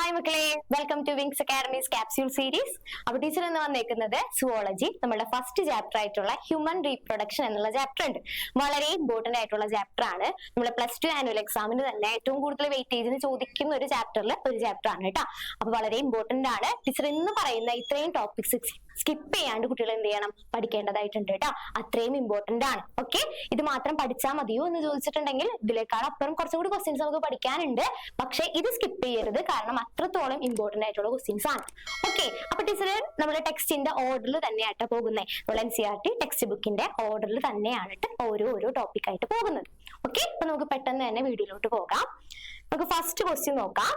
Hi മക്കളെ, welcome to Wings Academy's capsule series. അപ്പൊ teacher എന്ന് വന്നേക്കുന്നത് സുവോളജി, നമ്മുടെ ഫസ്റ്റ് ചാപ്റ്റർ ആയിട്ടുള്ള ഹ്യൂമൻ റീപ്രൊഡക്ഷൻ എന്നുള്ള ചാപ്റ്റർ ഉണ്ട്. വളരെ ഇമ്പോർട്ടന്റ് ആയിട്ടുള്ള ചാപ്റ്റർ ആണ്. നമ്മുടെ +2 ആനുവൽ എക്സാമിന് തന്നെ ഏറ്റവും കൂടുതൽ വെയിറ്റേജിന് ചോദിക്കുന്ന ഒരു ചാപ്റ്ററിൽ ഒരു ചാപ്റ്റർ ആണ് കേട്ടോ. അപ്പൊ വളരെ ഇമ്പോർട്ടന്റ് ആണ്. ടീച്ചർ ഇന്ന് പറയുന്ന ഇത്രയും ടോപ്പിക്സ് സ്കിപ്പ് ചെയ്യാണ്ട് കുട്ടികൾ എന്ത് ചെയ്യണം, പഠിക്കേണ്ടതായിട്ടുണ്ട് കേട്ടോ. അത്രയും ഇമ്പോർട്ടന്റ് ആണ്. ഓക്കെ, ഇത് മാത്രം പഠിച്ചാൽ മതിയോ എന്ന് ചോദിച്ചിട്ടുണ്ടെങ്കിൽ ഇതിലേക്കാൾ അപ്പുറം കുറച്ചും കൂടി ക്വസ്റ്റ്യൻസ് നമുക്ക് പഠിക്കാനുണ്ട്. പക്ഷെ ഇത് സ്കിപ്പ് ചെയ്യരുത്, കാരണം അത്രത്തോളം ഇമ്പോർട്ടന്റ് ആയിട്ടുള്ള ക്വസ്റ്റ്യൻസ് ആണ്. ഓക്കെ, അപ്പൊ ടീച്ചർ നമ്മുടെ ടെക്സ്റ്റിന്റെ ഓർഡറിൽ തന്നെയായിട്ട് പോകുന്നത്. നമ്മൾ NCERT ടെക്സ്റ്റ് ബുക്കിന്റെ ഓർഡറിൽ തന്നെയാണ് ഓരോ ടോപ്പിക് ആയിട്ട് പോകുന്നത്. ഓക്കെ, അപ്പൊ നമുക്ക് പെട്ടെന്ന് തന്നെ വീഡിയോയിലോട്ട് പോകാം. നമുക്ക് ഫസ്റ്റ് ക്വസ്റ്റ്യൻ നോക്കാം.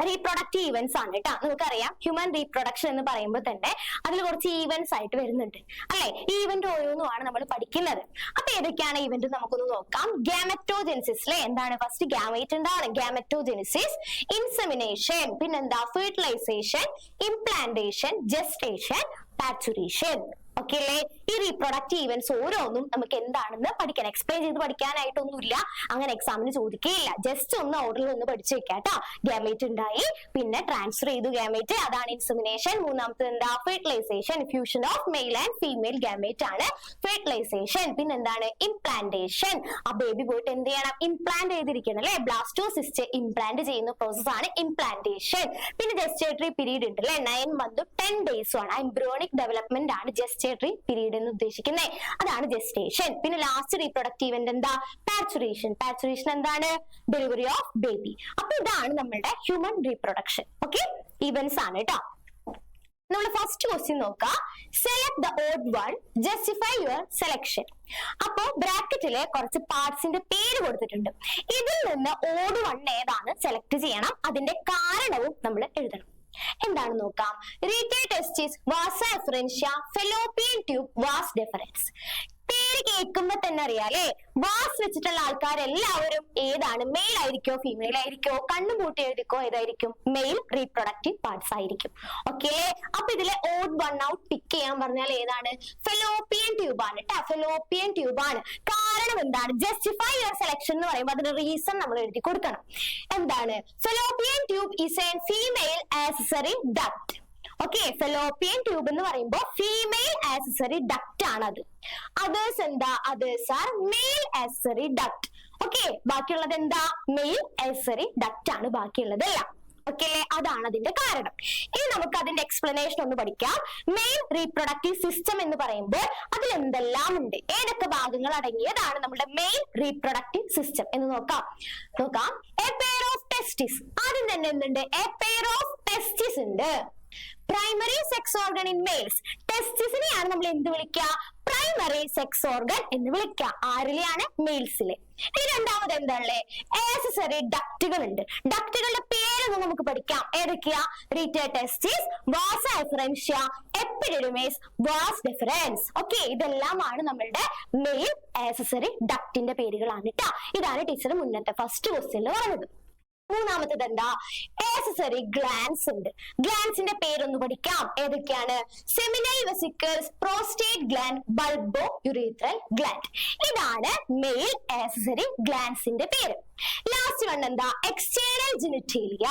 റീപ്രൊഡക്റ്റീവ് ഈവന്റ്സ് ആണ് കേട്ടോ. നമുക്കറിയാം ഹ്യൂമൻ റീപ്രൊഡക്ഷൻ എന്ന് പറയുമ്പോൾ തന്നെ അതിൽ കുറച്ച് ഈവന്റ്സ് ആയിട്ട് വരുന്നുണ്ട് അല്ലെ. ഈ ഈവന്റ് ഓരോന്നുമാണ് നമ്മൾ പഠിക്കുന്നത്. അപ്പൊ ഏതൊക്കെയാണ് ഈവന്റ് നമുക്കൊന്ന് നോക്കാം. ഗാമറ്റോജെനിസിസ് അല്ലെ, എന്താണ് ഫസ്റ്റ് ഗാമേറ്റ് എന്താണ്, ഗാമറ്റോജെനിസിസ്, ഇൻസെമിനേഷൻ, പിന്നെന്താ ഫെർട്ടിലൈസേഷൻ, ഇംപ്ലാന്റേഷൻ, ജെസ്റ്റേഷൻ, പാച്ചുറേഷൻ. ഓക്കെ അല്ലേ. ഈ റീപ്രൊഡക്റ്റീവ് ഈവന്റ്സ് ഓരോന്നും നമുക്ക് എന്താണെന്ന് പഠിക്കാൻ, എക്സ്പ്ലെയിൻ ചെയ്ത് പഠിക്കാനായിട്ടൊന്നുമില്ല, അങ്ങനെ എക്സാമിന് ചോദിക്കുകയില്ല. ജസ്റ്റ് ഒന്ന് ഓർഡറിൽ ഒന്ന് പഠിച്ചു വെക്കാട്ടോ. ഗാമേറ്റ് ഉണ്ടായി, പിന്നെ ട്രാൻസ്ഫർ ചെയ്തു ഗാമേറ്റ്, അതാണ് ഇൻസെമിനേഷൻ. മൂന്നാമത്തെ എന്താ, fertilisation, fusion of male and female gamete ആണ് ഫെർട്ടിലൈസേഷൻ. പിന്നെ എന്താണ്, ഇംപ്ലാന്റേഷൻ. ആ ബേബി പോയിട്ട് എന്ത് ചെയ്യണം, ഇംപ്ലാന്റ് ചെയ്തിരിക്കണം അല്ലെ. ബ്ലാസ്റ്റോസിസ്റ്റ് ഇംപ്ലാന്റ് ചെയ്യുന്ന പ്രോസസ് ആണ് ഇംപ്ലാന്റേഷൻ. പിന്നെ ജെസ്റ്റേറ്ററി പീരീഡ് ഉണ്ട് അല്ലെ, 9 months 10 days ആണ്. എംബ്രിയോണിക് ഡെവലപ്മെന്റ് ആണ് ജെസ്റ്റേറ്ററി പീരീഡ് എന്ന് ഉദ്ദേശിക്കുന്നത്, അതാണ് ജെസ്റ്റേഷൻ. പിന്നെ ലാസ്റ്റ് റീപ്രൊഡക്റ്റീവ് ഇവന്റ് എന്താ, പാച്ചുറേഷൻ. പാച്ചുറേഷൻ എന്താണ്, ഡെലിവറി ഓഫ് ബേബി. അപ്പൊ ഇതാണ് നമ്മുടെ ഹ്യൂമൻ റീപ്രൊഡക്ഷൻ. ഓക്കെ, ഈവന്റ്സ് ആണ് കേട്ടോ. നമ്മൾ ഫസ്റ്റ് ക്വസ്റ്റ്യൻ നോക്കാം. Select the odd one, justify your selection. അപ്പോ ബ്രാക്കറ്റില് കുറച്ച് പാർട്സിന്റെ പേര് കൊടുത്തിട്ടുണ്ട്. ഇതിൽ നിന്ന് ഓഡ് വൺ ഏതാണ് സെലക്ട് ചെയ്യണം, അതിന്റെ കാരണവും നമ്മൾ എഴുതണം. എന്താണ് നോക്കാം. റീറ്റേ testis, vasa എഫറൻഷ്യ, fallopian tube, was deferens. പേര് കേൾക്കുമ്പോ തന്നെ അറിയാലേ, വാസ് വെച്ചിട്ടുള്ള ആൾക്കാരെല്ലാവരും ഏതാണ്, മെയിൽ ആയിരിക്കോ ഫീമെയിൽ ആയിരിക്കോ, കണ്ണു പൂട്ടി എഴുതിക്കോ ഏതായിരിക്കും, മെയിൽ റീപ്രൊഡക്റ്റീവ് പാർട്സ് ആയിരിക്കും. ഓക്കെ, അപ്പൊ ഇതിലെ ഓഡ് വൺ ഔട്ട് പിക്ക് ചെയ്യാൻ പറഞ്ഞാൽ ഏതാണ്, ഫെലോപ്പിയൻ ട്യൂബ് ആണ് കേട്ടോ. ഫെലോപ്പിയൻ ട്യൂബ് ആണ്. കാരണം എന്താണ്, ജസ്റ്റിഫൈ യുവർ സെലക്ഷൻ എന്ന് പറയുമ്പോൾ അതിന്റെ റീസൺ നമ്മൾ എഴുതി കൊടുക്കണം. എന്താണ്, fallopian tube is A female accessory duct. Okay, fallopian tube എന്ന് പറയുമ്പോൾ ഫീമെയിൽ ആക്സസറി ഡക്ട് ആണ് അത്. അതേഴ്സ് എന്താ, others are mail accessory duct. Okay, ബാക്കിയുള്ളത് എന്താ, മെയിൽ ആക്സസറി ഡക്ട് ആണ് ബാക്കിയുള്ളതെല്ലാം. ഓക്കെ അല്ലേ, അതാണ് അതിന്റെ കാരണം. ഇനി നമുക്ക് അതിന്റെ എക്സ്പ്ലനേഷൻ ഒന്ന് പഠിക്കാം. മെയിൽ റീപ്രൊഡക്റ്റീവ് സിസ്റ്റം എന്ന് പറയുമ്പോൾ അതിൽ എന്തെല്ലാം ഉണ്ട്, ഏതൊക്കെ ഭാഗങ്ങൾ അടങ്ങിയതാണ് നമ്മുടെ മെയിൽ റീപ്രൊഡക്റ്റീവ് സിസ്റ്റം എന്ന് നോക്കാം. A pair of testis. ആദ്യം തന്നെ എന്തുണ്ട്, എ പെയർ ഓഫ് ടെസ്റ്റിസ് ഉണ്ട്. Primary sex organ in males. ടെസ്റ്റിസിനെയാണ് നമ്മൾ എന്ത് വിളിക്കുക, പ്രൈമറി സെക്സ് ഓർഗൻ എന്ന് വിളിക്കുക. ആരിലെയാണ്, മെയിൽസിലെ. ഇനി രണ്ടാമത് എന്താണല്ലേ, ആക്സസറി ഡക്റ്റുകൾ ഉണ്ട്. ഡക്റ്റുകളുടെ പേരൊന്നും നമുക്ക് പഠിക്കാം. ഏതൊക്കെയാ, റീറ്റേ testis, vasa efferentia, എപ്പിഡിഡിമിസ്, was deferens. Okay, ഇതെല്ലാമാണ് നമ്മളുടെ മെയിൽ ആക്സസറി ഡക്റ്റിന്റെ പേരുകളാണ് കേട്ടോ. ഇതാണ് ടീച്ചർ മുന്നത്തെ ഫസ്റ്റ് ക്വസ്റ്റ്യനിൽ പറഞ്ഞത്. മൂന്നാമത്തത് എന്താ, ആക്സസറി ഗ്ലാൻസ് ഉണ്ട്. ഗ്ലാൻസിന്റെ പേരൊന്ന് പഠിക്കാം. ഏതൊക്കെയാണ്, seminal vesicles, prostate gland, bulbourethral gland. ഇതാണ് മെയിൽ ആക്സസറി ഗ്ലാൻസിന്റെ പേര്. ലാസ്റ്റ് വൺ എന്താ, എക്സ്റ്റേണൽ ജെനിറ്റേലിയ.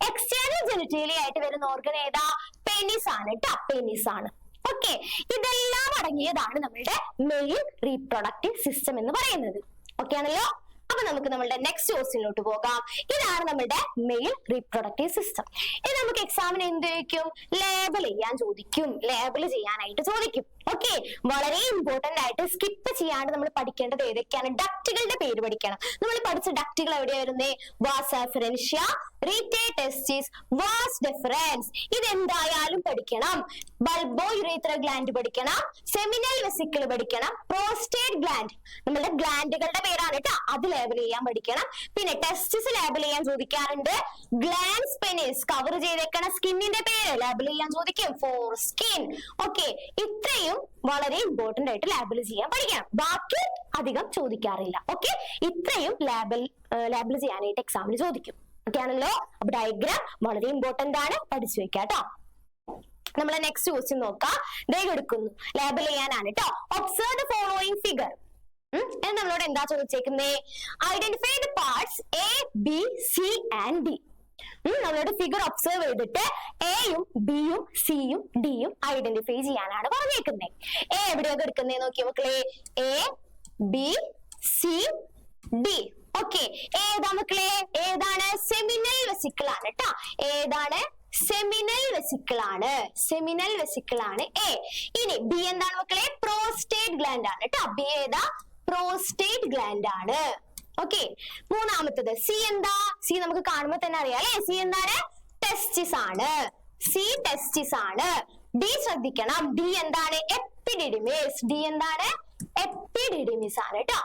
എക്സ്റ്റേണൽ ജെനിറ്റേലിയ ആയിട്ട് വരുന്ന ഓർഗൻ ഏതാ, പെനിസ് ആണ് കേട്ടോ. പെനിസ് ആണ്. ഓക്കെ, ഇതെല്ലാം അടങ്ങിയതാണ് നമ്മളുടെ മെയിൽ റീപ്രൊഡക്റ്റീവ് സിസ്റ്റം എന്ന് പറയുന്നത്. ഓക്കെ ആണല്ലോ. അപ്പൊ നമുക്ക് നമ്മളുടെ നെക്സ്റ്റ് ക്വസ്റ്റ്യനിലോട്ട് പോകാം. ഇതാണ് നമ്മുടെ മെയിൽ റീപ്രൊഡക്റ്റീവ് സിസ്റ്റം. ഇത് നമുക്ക് എക്സാമിന് എന്ത് ചോദിക്കും, ലേബൽ ചെയ്യാൻ ചോദിക്കും, ലേബൽ ചെയ്യാനായിട്ട് ചോദിക്കും. ഓക്കെ, വളരെ ഇമ്പോർട്ടന്റ് ആയിട്ട് സ്കിപ്പ് ചെയ്യാണ്ട് നമ്മൾ പഠിക്കേണ്ടത് ഏതൊക്കെയാണ്, ഡക്റ്റുകളുടെ പേര് പഠിക്കണം. നമ്മൾ പഠിച്ച ഡക്റ്റുകൾ എവിടെയാ വരുന്നേ, വാസ് എഫറൻഷ്യ, റീറ്റേ ടെസ്റ്റിസ്, വാസ് ഡെഫറൻസ്. ഇതെന്തായാലും പഠിക്കണം. ബൾബോ യുറീത്രൽ ഗ്ലാൻഡ് പഠിക്കണം, സെമിനൽ വെസിക്കിൾ പഠിക്കണം, പ്രോസ്റ്റേറ്റ് ഗ്ലാൻഡ് നമ്മളുടെ ഗ്ലാൻഡുകളുടെ പേരാണ് കേട്ടോ, അത് ലേബൽ ചെയ്യാൻ പഠിക്കണം. പിന്നെ ടെസ്റ്റിസ് ലേബൽ ചെയ്യാൻ ചോദിക്കാറുണ്ട്. ഗ്ലാൻസ് പെനിസ് കവർ ചെയ്തേക്കണ സ്കിന്നിന്റെ പേര് ലേബൽ ചെയ്യാൻ ചോദിക്കും, ഫോർ സ്കിൻ. ഓക്കെ, ഇത്രയും വളരെ ഇമ്പോർട്ടന്റ് ആയിട്ട് ലേബൽ ചെയ്യാൻ പഠിക്കണം. ബാക്കി അധികം ചോദിക്കാറില്ല. ഓക്കെ, ഇത്രയും ലേബൽ ചെയ്യാനായിട്ട് എക്സാമിന് ചോദിക്കും. ഓക്കെ ആണല്ലോ. അപ്പൊ ഡയഗ്രാം വളരെ ഇമ്പോർട്ടന്റ് ആണ്, പഠിച്ചു വെക്കാം കേട്ടോ. നമ്മളെ നെക്സ്റ്റ് ക്വസ്റ്റ്യൻ നോക്കാം. എടുക്കുന്നു, ലേബൽ ചെയ്യാനാണ് കേട്ടോ. Observe the following figure. നമ്മളോട് എന്താ ചോദിച്ചേക്കുന്നേ, identify the parts A, B, C and D. നമ്മളോട് ഫിഗർ ഒബ്സർവ് ചെയ്തിട്ട് എയും ബിയും സിയും ഡിയും ഐഡന്റിഫൈ ചെയ്യാനാണ് പറഞ്ഞേക്കുന്നത്. എ എവിടെയൊക്കെ എടുക്കുന്നത് നോക്കിയ മക്കളെ, A B C D. Okay, ഏതാ മക്കളെ, ഏതാണ്? സെമിനൽ വെസിക്കിൾ ആണ് കേട്ടോ. ഏതാണ്? സെമിനൽ വെസിക്കിൾ ആണ്. സെമിനൽ വെസിക്കിൾ ആണ് എ. ഇനി ബി എന്താണ് മക്കളെ? പ്രോസ്റ്റേറ്റ് ഗ്ലാൻഡ് ആണ് കേട്ടോ. ബി ഏതാ? പ്രോസ്റ്റേറ്റ് ഗ്ലാൻഡ് ആണ്. ഓക്കെ, മൂന്നാമത്തത് സി എന്താ? സി നമുക്ക് കാണുമ്പോ തന്നെ അറിയാം അല്ലെ. സി എന്താണ്? ടെസ്റ്റിസ് ആണ്. സി ടെസ്റ്റിസ് ആണ്. ഡി ശ്രദ്ധിക്കണം, ഡി എന്താണ്? എപ്പിഡിഡിമിസ്. ഡി എന്താണ്? എപ്പിഡിഡിമിസ് ആണ് കേട്ടോ.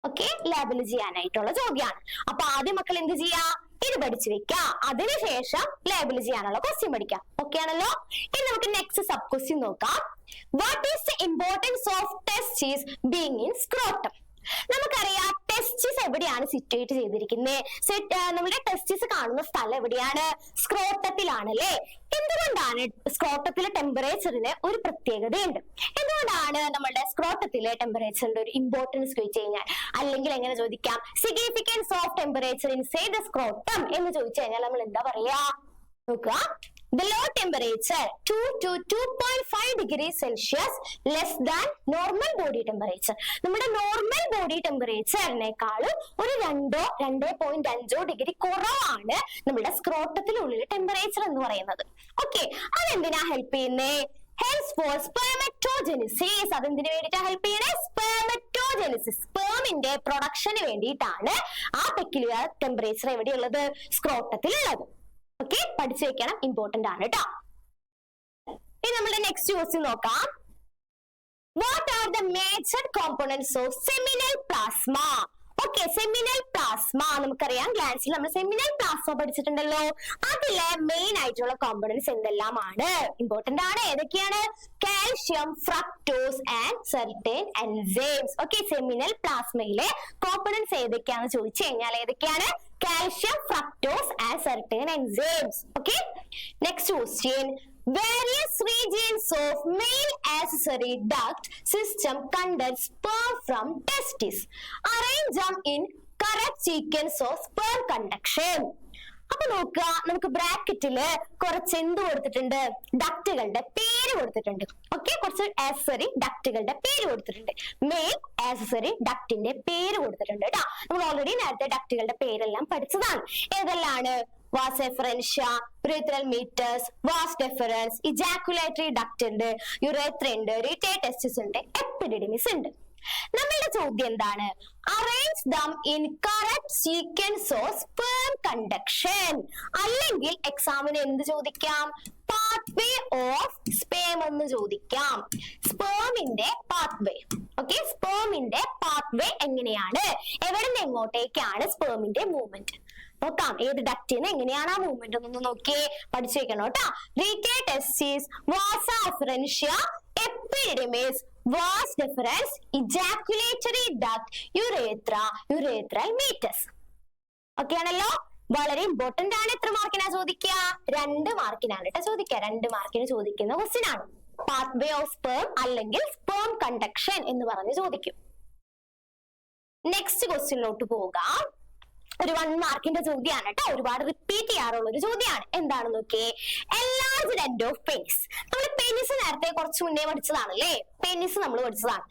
ഓക്കെ, ലേബൽ ചെയ്യാനായിട്ടുള്ള ചോദ്യമാണ്. അപ്പൊ ആദ്യം മക്കൾ എന്ത് ചെയ്യാ? ഇത് പഠിച്ചു വെക്ക, അതിനുശേഷം ലേബൽ ചെയ്യാനുള്ള ക്വസ്റ്റ്യൻ പഠിക്കാം. ഓക്കെ ആണല്ലോ. ഇനി നമുക്ക് നെക്സ്റ്റ് സബ് ക്വസ്റ്റ്യൻ നോക്കാം. What is the importance of ടെസ്റ്റിസ് being in scrotum? നമുക്കറിയാം ടെസ്റ്റിസ് എവിടെയാണ് സിറ്റുവേറ്റ് ചെയ്തിരിക്കുന്നത്. നമ്മുടെ ടെസ്റ്റിസ് കാണുന്ന സ്ഥലം എവിടെയാണ്? സ്ക്രോട്ടത്തിലാണ് അല്ലെ. എന്തുകൊണ്ടാണ് സ്ക്രോട്ടത്തിലെ ടെമ്പറേച്ചറിന് ഒരു പ്രത്യേകതയുണ്ട്? എന്തുകൊണ്ടാണ് നമ്മുടെ സ്ക്രോട്ടത്തിലെ ടെമ്പറേച്ചറിന്റെ ഒരു ഇമ്പോർട്ടൻസ് ചോദിച്ചു കഴിഞ്ഞാൽ, അല്ലെങ്കിൽ എങ്ങനെ ചോദിക്കാം, significance of temperature in say the scrotum എന്ന് ചോദിച്ചു കഴിഞ്ഞാൽ നമ്മൾ എന്താ പറയാ? നോക്കുക, the low temperature 2 to 2.5 degrees Celsius less than normal body temperature. നമ്മുടെ നോർമൽ ബോഡി ടെമ്പറേച്ചറിനേക്കാളും ഒരു 2-2.5 ഡിഗ്രി കുറവാണ് നമ്മുടെ സ്ക്രോട്ടത്തിനുള്ളിലെ ടെമ്പറേച്ചർ എന്ന് പറയുന്നത്. ഓക്കെ, അതെന്തിനാ ഹെൽപ്പ് ചെയ്യുന്നേ? Henceforth spermatogenesis. അതെന്തിനു വേണ്ടിയിട്ടാണ് ഹെൽപ്പ് ചെയ്യണേ? സ്പെർമറ്റോജെനിസിസ്, സ്പേമിന്റെ പ്രൊഡക്ഷന് വേണ്ടിയിട്ടാണ് ആ പെക്യുലിയർ ടെമ്പറേച്ചർ എവിടെയുള്ളത്? സ്ക്രോട്ടത്തിലുള്ളത്. ഓക്കെ, പഠിച്ചു വെക്കണം, ഇമ്പോർട്ടന്റ് ആണ് കേട്ടോ. ഇനി നമ്മുടെ നെക്സ്റ്റ് ക്വസ്റ്റ്യൻ നോക്കാം. What are the major components of seminal plasma? Okay, seminal plasma നമുക്കറിയാം, ഗ്ലാൻസിൽ നമ്മൾ സെമിനൽ പ്ലാസ്മ പഠിച്ചിട്ടുണ്ടല്ലോ. അതിലെ മെയിൻ ആയിട്ടുള്ള കോമ്പോണന്റ്സ് എന്തെല്ലാമാണ്? ഇമ്പോർട്ടന്റ് ആണ്. ഏതൊക്കെയാണ്? Calcium, fructose and certain enzymes. Okay, seminal പ്ലാസ്മയിലെ കോമ്പോണന്റ്സ് ഏതൊക്കെയാണെന്ന് ചോദിച്ചു കഴിഞ്ഞാൽ ഏതൊക്കെയാണ്? Calcium, fructose and certain enzymes. Okay, next question. Various regions of male accessory duct system conduct sperm from testis. Arrange them in correct sequence of sperm conduction. അപ്പൊ നോക്കുക, നമുക്ക് ബ്രാക്കറ്റില് കുറച്ച് എന്ത് കൊടുത്തിട്ടുണ്ട്? ഡക്റ്റുകളുടെ പേര് കൊടുത്തിട്ടുണ്ട്. ഓക്കെ, കുറച്ച് ആക്സസറി ഡക്റ്റുകളുടെ പേര് കൊടുത്തിട്ടുണ്ട്. മെയിൽ ആക്സസറി ഡക്റ്റിന്റെ പേര് കൊടുത്തിട്ടുണ്ട് കേട്ടോ. നമ്മൾ ഓൾറെഡി നേരത്തെ ഡക്റ്റുകളുടെ പേരെല്ലാം പഠിച്ചതാണ്. ഏതെല്ലാണ്? vas efferentia, urethral meatus, vas deferens, ejaculatory duct ഉണ്ട്, urethra ഉണ്ട്, rete testis ഉണ്ട്, epididymis ഉണ്ട്. നമ്മളുടെ ചോദ്യം എന്താണ്? Arrange them in correct sequence of sperm conduction. അല്ലെങ്കിൽ എക്സാമിന് എന്ത് ചോദിക്കാം? പാത്വേ ഓഫ് സ്പേം എന്ന് ചോദിക്കാം. സ്പേമിന്റെ പാത്വേ. ഓക്കെ, സ്പേമിന്റെ പാത്വേ എങ്ങനെയാണ്? എവിടെ നിന്ന് എങ്ങോട്ടേക്കാണ് സ്പേമിന്റെ മൂവ്മെന്റ്? നോക്കാം, ഏത് ഡക്റ്റിന് എങ്ങനെയാണ് ആ മൂവ്മെന്റ് എന്നൊന്ന് നോക്കിയേ, പഠിച്ചു വെക്കണം കേട്ടോ. Rete testis, vasa efferentia, epididymis, vas deferens, ejaculatory duct, urethra, urethral meatus. Okay ആണല്ലോ, വളരെ ഇമ്പോർട്ടന്റ് ആണ്. എത്ര മാർക്കിനാ ചോദിക്കുക? 2 മാർക്കിനാണ് കേട്ടോ ചോദിക്കുക. 2 മാർക്കിന് ചോദിക്കുന്ന ക്വസ്റ്റ്യൻ ആണ്. പാത്വേ ഓഫ് സ്പേം അല്ലെങ്കിൽ സ്പേം കണ്ടക്ഷൻ എന്ന് പറഞ്ഞ് ചോദിക്കും. നെക്സ്റ്റ് ക്വസ്റ്റ്യനിലോട്ട് പോകാം. ഒരു 1 മാർക്കിന്റെ ചോദ്യമാണ് കേട്ടോ. ഒരുപാട് റിപ്പീറ്റ് ചെയ്യാറുള്ള ഒരു ചോദ്യമാണ്. എന്താണെന്ന് നോക്കിയേ. enlarged end of penis. നമ്മൾ പെനിസ് നേരത്തെ കുറച്ച് മുന്നേ പഠിച്ചതാണ് അല്ലേ? പെനിസ് നമ്മൾ പഠിച്ചതാണ്.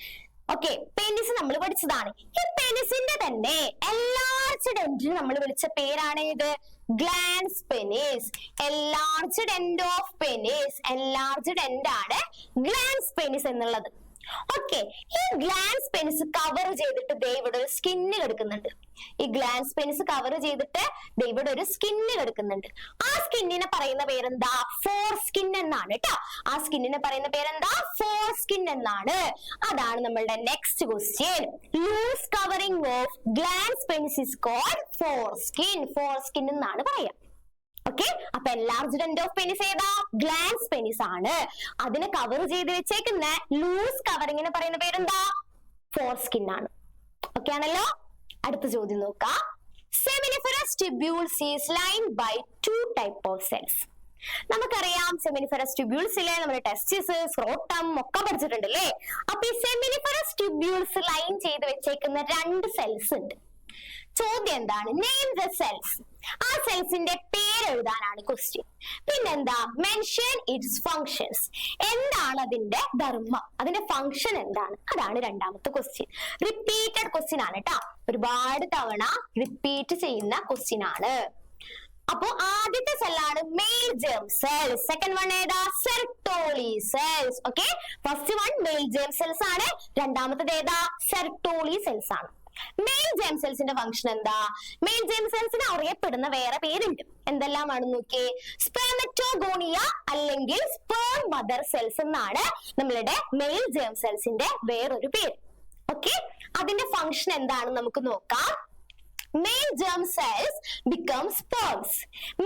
ഓക്കെ, പെനിസ് നമ്മൾ പഠിച്ചതാണ്. ഈ പെനിസിന്റെ തന്നെ enlarged end നമ്മൾ വിളിച്ച പേരാണ് ഇത്? Glans penis. enlarged end of penis, enlarged end ആണ് ഗ്ലാൻസ് പെനിസ് എന്നുള്ളത്. ഓക്കെ, ഈ ഗ്ലാൻസ് പെനിസ് കവർ ചെയ്തിട്ട് ദേ ഇവിടെ ഒരു സ്കിന്ന് കിടക്കുന്നുണ്ട്. ഈ ഗ്ലാൻസ് പെനിസ് കവർ ചെയ്തിട്ട് ദേ ഇവിടെ ഒരു സ്കിന്ന് കിടക്കുന്നുണ്ട്. ആ സ്കിന്നിനെ പറയുന്ന പേരെന്താ? ഫോർ സ്കിൻ എന്നാണ് കേട്ടോ. ആ സ്കിന്നിനെ പറയുന്ന പേരെന്താ? ഫോർ സ്കിൻ എന്നാണ്. അതാണ് നമ്മളുടെ next question. Loose covering of glans penis is called foreskin. Foreskin എന്നാണ് പറയാ. ഓക്കെ, അപ്പൊ enlarged end of penis ഏതാ? ഗ്ലാൻസ് പെനിസ് ആണ്. അതിനെ കവർ ചെയ്ത് വെച്ചേക്കുന്ന ലൂസ് കവറിങ്ങിനെ പറയുന്ന പേരെന്താ? ഫോർ സ്കിൻ ആണ്. ഓക്കെ ആണല്ലോ. അടുത്ത ചോദ്യം നോക്കാം. Seminiferous tubules is lined by 2 type of cells. നമുക്കറിയാം സെമിനിഫറസ് ട്യൂബ്യൂൾസിലെ നമ്മുടെ ടെസ്റ്റിസ്, സ്ക്രോട്ടം ഒക്കെ പഠിച്ചിട്ടുണ്ട് അല്ലേ? അപ്പൊ ഈ സെമിനിഫറസ് ട്യൂബ്യൂൾസ് ലൈൻ ചെയ്ത് വെച്ചേക്കുന്ന 2 സെൽസ് ഉണ്ട്. ചോദ്യം എന്താണ്? Name the cells. ആ സെൽസിന്റെ പേര് എഴുതാനാണ് ക്വസ്റ്റ്യൻ. പിന്നെന്താ, മെൻഷൻ ഇറ്റ്സ് ഫങ്ഷൻസ്, എന്താണ് അതിന്റെ ധർമ്മം, അതിന്റെ ഫങ്ഷൻ എന്താണ്, അതാണ് രണ്ടാമത്തെ ക്വസ്റ്റ്യൻ. റിപ്പീറ്റഡ് ക്വസ്റ്റ്യൻ ആണ് കേട്ടോ, ഒരുപാട് തവണ റിപ്പീറ്റ് ചെയ്യുന്ന ക്വസ്റ്റ്യൻ ആണ്. അപ്പോ ആദ്യത്തെ സെല്ലാണ് male germ cells, second one ഏതാ, Sertoli cells. Okay, first one male germ cells ആണ്, രണ്ടാമത്തേത് ഏതാ, സെർട്ടോളി സെൽസ് ആണ്. മെയിൽ ജേം സെൽസിന്റെ ഫംഗ്ഷൻ എന്താ, മെയിൽ ജേം സെൽസിന് അറിയപ്പെടുന്ന വേറെ പേരുണ്ട്, എന്തെല്ലാമാണ് നോക്കിയേ, സ്പെർമറ്റോഗോണിയ അല്ലെങ്കിൽ സ്പേം മദർ സെൽസ് എന്നാണ് നമ്മളുടെ മെയിൽ ജേം സെൽസിന്റെ വേറൊരു പേര്. ഓക്കെ, അതിന്റെ ഫംഗ്ഷൻ എന്താണെന്ന് നമുക്ക് നോക്കാം. Male germ cells become sperms.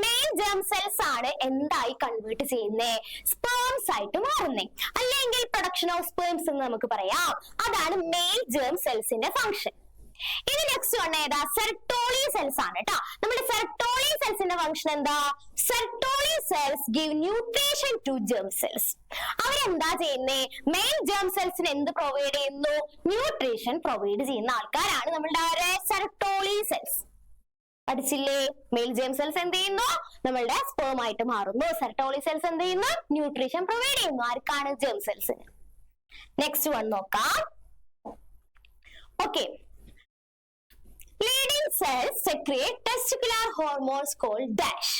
Male germ cells ആണ് എന്തായി കൺവേർട്ട് ചെയ്യുന്നേ, സ്പേംസ് ആയിട്ട് മാറുന്നേ, അല്ലെങ്കിൽ പ്രൊഡക്ഷൻ ഓഫ് സ്പേംസ് എന്ന് നമുക്ക് പറയാം. അതാണ് മെയിൽ ജേം സെൽസിന്റെ ഫംഗ്ഷൻ. ഇനി നെക്സ്റ്റ് വൺ ഏതാ, സെർട്ടോളി സെൽസ് ആണ് കേട്ടോ. നമ്മുടെ സെർട്ടോളി സെൽസിന്റെ ഫംഗ്ഷൻ എന്താ, Sertoli cells give nutrition to germ cells. അവരെന്താ ചെയ്യുന്നേ, മെയിൽ ജേം സെൽസിന് എന്ത് പ്രൊവൈഡ് ചെയ്യുന്നു, ന്യൂട്രീഷൻ പ്രൊവൈഡ് ചെയ്യുന്ന ആൾക്കാരാണ് നമ്മളുടെ സെർട്ടോളി സെൽസ്. പഠിച്ചില്ലേ, മെയിൽ ജേം സെൽസ് എന്ത് ചെയ്യുന്നു, നമ്മളുടെ സ്പേം ആയിട്ട് മാറുന്നു. സെർട്ടോളി സെൽസ് എന്ത് ചെയ്യുന്നു, ന്യൂട്രീഷൻ പ്രൊവൈഡ് ചെയ്യുന്നു. ആർക്കാണ്, ജേം സെൽസിന്. നെക്സ്റ്റ് വൺ നോക്കാം. Okay, leading cells secrete testicular hormones called dash.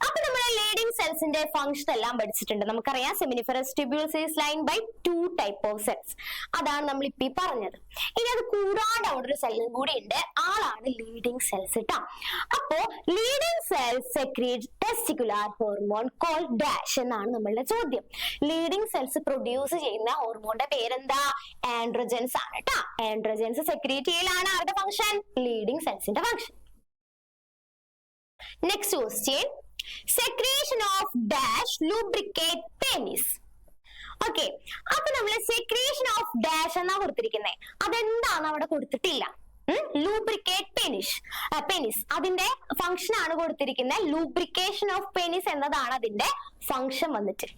അപ്പൊ നമ്മൾ ലീഡിംഗ് സെൽസിന്റെ ഫംഗ്ഷൻ എല്ലാം പഠിച്ചിട്ടുണ്ട്. നമുക്കറിയാം seminiferous tubules is lined by 2 type of cells. അതാണ് നമ്മൾ ഇപ്പൊ പറഞ്ഞത്. ഇനി അത് കൂടാണ്ട് അവിടെ ഒരു സെല്ലും കൂടി ഉണ്ട്, ആളാണ് ലീഡിംഗ് സെൽസ് കേട്ടോ. അപ്പോ Leydig cells secrete testicular hormone called dash എന്നാണ് നമ്മളുടെ ചോദ്യം. ലീഡിംഗ് സെൽസ് പ്രൊഡ്യൂസ് ചെയ്യുന്ന ഹോർമോണിന്റെ പേരെന്താ, ആൻഡ്രോജൻസ് ആണ് കേട്ടോ. ആൻഡ്രോജൻസ് സെക്രീറ്റ് ചെയ്യലാണ് ആരുടെ ഫംഗ്ഷൻ, ലീഡിംഗ് സെൽസിന്റെ function. Next question, secretion of dash lubricate penis. ഓക്കെ, അപ്പൊ നമ്മള് secretion of dash എന്നാ കൊടുത്തിരിക്കുന്നത്, അതെന്താണ് അവിടെ കൊടുത്തിട്ടില്ല. ലൂബ്രിക്കേറ്റ് പെനിസ് അതിന്റെ ഫംഗ്ഷൻ ആണ് കൊടുത്തിരിക്കുന്നത്. ലൂബ്രിക്കേഷൻ ഓഫ് പെനിസ് എന്നതാണ് അതിന്റെ ഫംഗ്ഷൻ വന്നിട്ട്.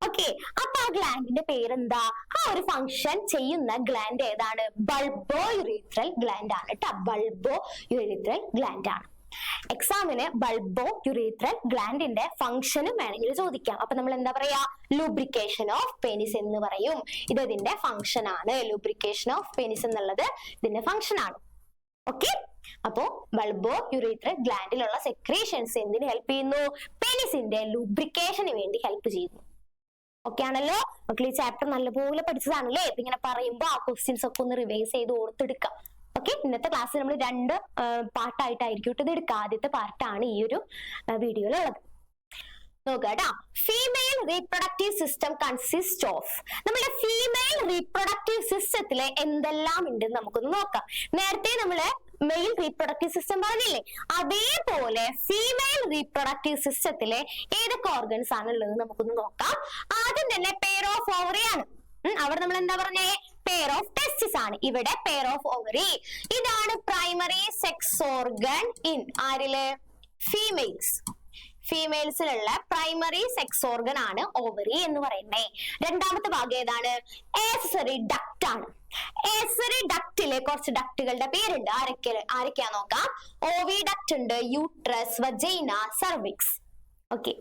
ഓക്കെ, അപ്പൊ ആ ഗ്ലാൻഡിന്റെ പേരെന്താ, ആ ഒരു ഫംഗ്ഷൻ ചെയ്യുന്ന ഗ്ലാൻഡ് ഏതാണ്, ബൾബോ യുറീത്രൽ ഗ്ലാൻഡ് ആണ് കേട്ടോ. ബൾബോ യുറീത്രൽ ഗ്ലാൻഡ് ആണ്. എക്സാമിന് ബൾബോ യുറീത്രൽ ഗ്ലാൻഡിന്റെ ഫംഗ്ഷനും വേണമെങ്കിൽ ചോദിക്കാം. അപ്പൊ നമ്മൾ എന്താ പറയാ, ലൂബ്രിക്കേഷൻ ഓഫ് പെനിസ് എന്ന് പറയും. ഇത് ഇതിന്റെ ഫംഗ്ഷൻ ആണ്. ലൂബ്രിക്കേഷൻ ഓഫ് പെനിസ് എന്നുള്ളത് ഇതിന്റെ ഫംഗ്ഷൻ ആണ്. ഓക്കെ, അപ്പോ ബൾബോ യുറീത്രൽ ഗ്ലാൻഡിലുള്ള സെക്രീഷൻസ് എന്തിന് ഹെൽപ്പ് ചെയ്യുന്നു, പെനിസിന്റെ ലൂബ്രിക്കേഷന് വേണ്ടി ഹെൽപ്പ് ചെയ്യുന്നു. ഓക്കെ ആണല്ലോ മക്കളെ, ഈ ചാപ്റ്റർ നല്ലപോലെ പഠിച്ചതാണല്ലേ. ഇപ്പൊ ഇങ്ങനെ പറയുമ്പോ ആ ക്വസ്റ്റ്യൻസ് ഒക്കെ ഒന്ന് റിവൈസ് ചെയ്ത് ഓർത്തെടുക്കാം. ഓക്കെ, ഇന്നത്തെ ക്ലാസ്സിൽ നമ്മൾ 2 പാർട്ടായിട്ടായിരിക്കും ഇത് എടുക്കുക. ആദ്യത്തെ പാർട്ടാണ് ഈ ഒരു വീഡിയോയിലുള്ളത്. നോക്കാട്ടോ, female reproductive system consist of. നമ്മുടെ ഫീമെയിൽ റീപ്രൊഡക്റ്റീവ് സിസ്റ്റത്തിലെ എന്തെല്ലാം ഉണ്ടെന്ന് നമുക്കൊന്ന് നോക്കാം. നേരത്തെ നമ്മള് മെയിൽ റീപ്രൊഡക്റ്റീവ് സിസ്റ്റം പറഞ്ഞില്ലേ, അതേപോലെ ഫീമെയിൽ റീപ്രൊഡക്റ്റീവ് സിസ്റ്റത്തിലെ ഏതൊക്കെ ഓർഗൻസ് ആണ് ഉള്ളത് നമുക്കൊന്ന് നോക്കാം. ആദ്യം തന്നെ പെയർ ഓഫ് ഓവറി ആണ്. അവിടെ നമ്മൾ എന്താ പറഞ്ഞേ, പെയർ ഓഫ് ടെസ്റ്റിസ് ആണ്. ഇവിടെ പെയർ ഓഫ് ഓവറി. ഇതാണ് പ്രൈമറി സെക്സ് ഓർഗൻ ഇൻ ആരില്, ഫീമെയിൽസ്. ഫീമെയിൽസിലുള്ള പ്രൈമറി സെക്സ് ഓർഗൻ ആണ് ഓവറി എന്ന് പറയുന്നത്. രണ്ടാമത്തെ ഭാഗം ഏതാണ്, ആക്സസറി ഡക്റ്റ് ആണ്. ആക്സസറി ഡക്റ്റിലെ കുറച്ച് ഡക്റ്റുകളുടെ പേരുണ്ട്. ആരൊക്കെയാ നോക്കാം. ഓവിഡക്റ്റ് ഉണ്ട്, യൂട്രസ്, വജൈന, സർവിക്സ്. ഓക്കെ,